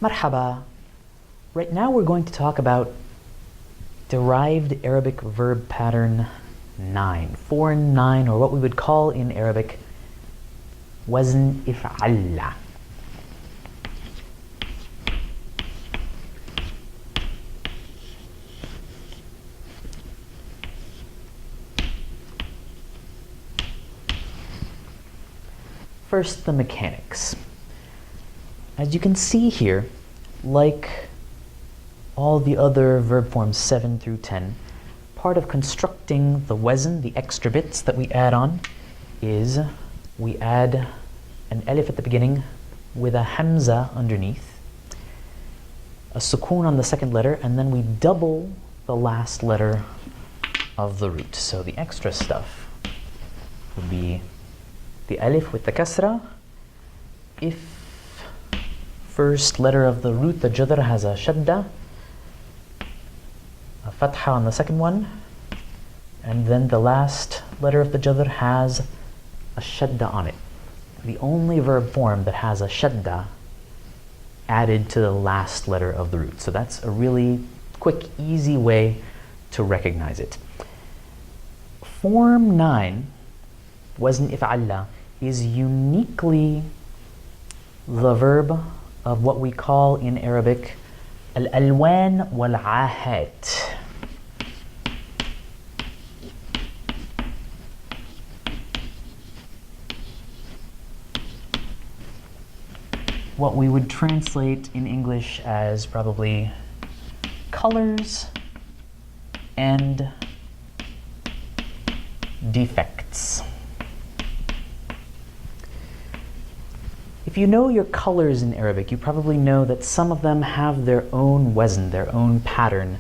Marhaba. Right now we're going to talk about derived Arabic verb pattern 9, 4 and 9, or what we would call in Arabic Wazn if'alla. First, the mechanics. As you can see here, like all the other verb forms 7 through 10, part of constructing the wazn, the extra bits that we add on, is we add an alif at the beginning with a hamza underneath, a sukoon on the second letter, and then we double the last letter of the root. So the extra stuff would be the alif with the kasra. If first letter of the root, the jadr, has a shadda, a fatha on the second one, and then the last letter of the jadr has a shadda on it. The only verb form that has a shadda added to the last letter of the root. So that's a really quick, easy way to recognize it. Form 9, wazn if'alla, is uniquely the verb of what we call in Arabic al-alwan wal-ahat. What we would translate in English as probably colors and defects. If you know your colors in Arabic, you probably know that some of them have their own wazn, their own pattern,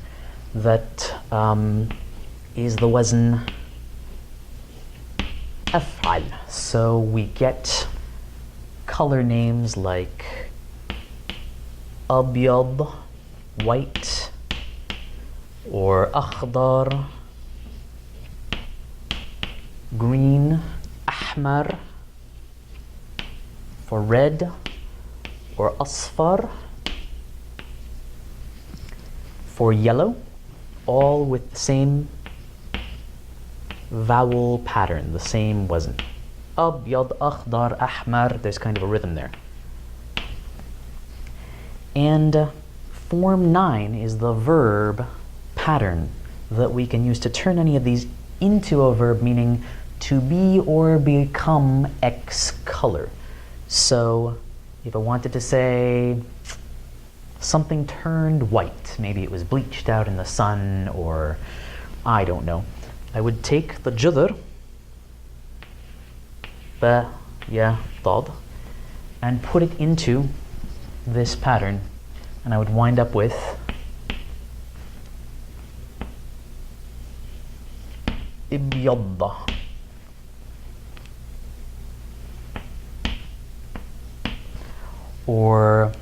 that is the wazn af'al. So we get color names like abyad, white, or akhdar, green, ahmar, for red, or asfar for yellow, all with the same vowel pattern, the same wazn. Abyad, akhdar, ahmar, there's kind of a rhythm there. And form 9 is the verb pattern that we can use to turn any of these into a verb, meaning to be or become X color. So if I wanted to say something turned white, maybe it was bleached out in the sun, or I don't know, I would take the jadr, ba, ya, dad, and put it into this pattern, and I would wind up with ibyadda. Or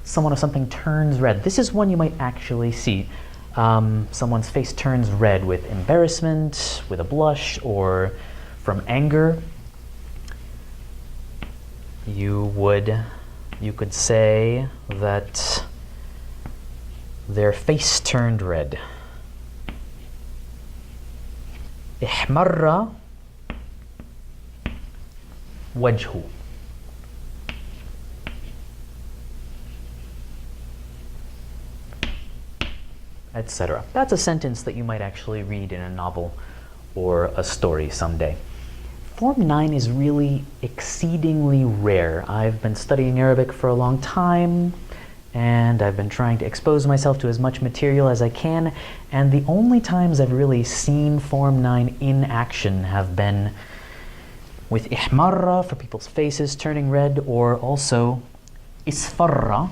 someone or something turns red. This is one you might actually see. Someone's face turns red with embarrassment, with a blush, or from anger. You could say that their face turned red. Ihmarra wajhu. Etc. That's a sentence that you might actually read in a novel or a story someday. Form 9 is really exceedingly rare. I've been studying Arabic for a long time, and I've been trying to expose myself to as much material as I can, and the only times I've really seen Form 9 in action have been with ihmarra, for people's faces turning red, or also isfarra,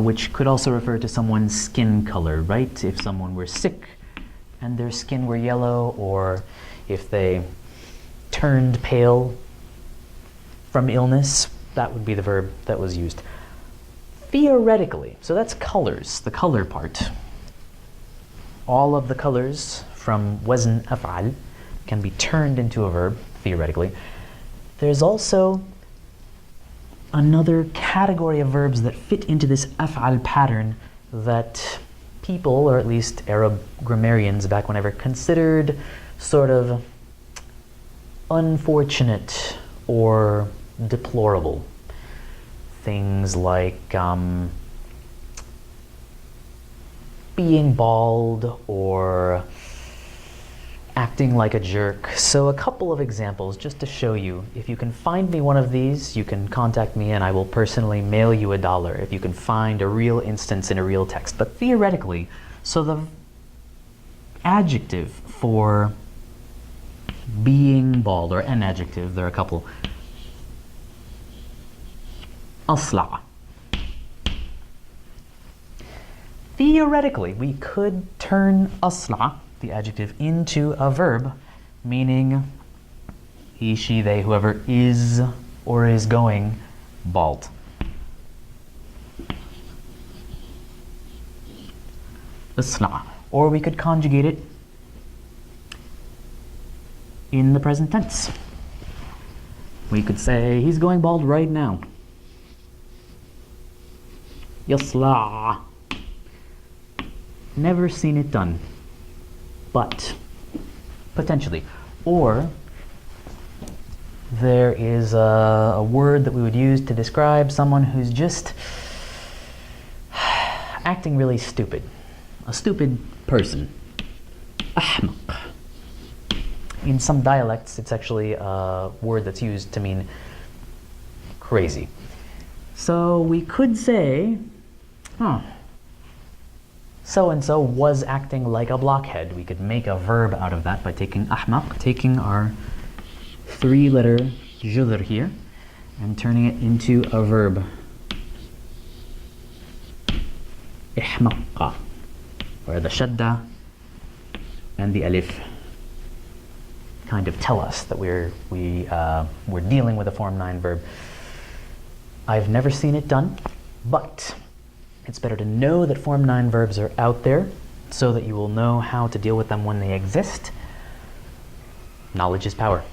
which could also refer to someone's skin color, right? If someone were sick and their skin were yellow, or if they turned pale from illness, that would be the verb that was used. Theoretically, so that's colors, the color part. All of the colors from wazn af'al can be turned into a verb, theoretically. There's also another category of verbs that fit into this af'al pattern that people, or at least Arab grammarians back whenever, considered sort of unfortunate or deplorable. Things like being bald or acting like a jerk. So a couple of examples just to show you. If you can find me one of these, you can contact me and I will personally mail you $1 if you can find a real instance in a real text. But theoretically, so the adjective for being bald, or an adjective, there are a couple. Asla. Theoretically, we could turn asla, the adjective, into a verb, meaning he, she, they, whoever is or is going bald. Asla. Or we could conjugate it in the present tense. We could say he's going bald right now. Yasla. Never seen it done, but potentially. Or there is a word that we would use to describe someone who's just acting really stupid. A stupid person. Ahmaq. In some dialects, it's actually a word that's used to mean crazy. So we could say, so-and-so was acting like a blockhead. We could make a verb out of that by taking ahmaq, taking our 3-letter judr here, and turning it into a verb. Ihmaqqa, where the shadda and the alif kind of tell us that we're dealing with a Form 9 verb. I've never seen it done, but it's better to know that Form 9 verbs are out there so that you will know how to deal with them when they exist. Knowledge is power.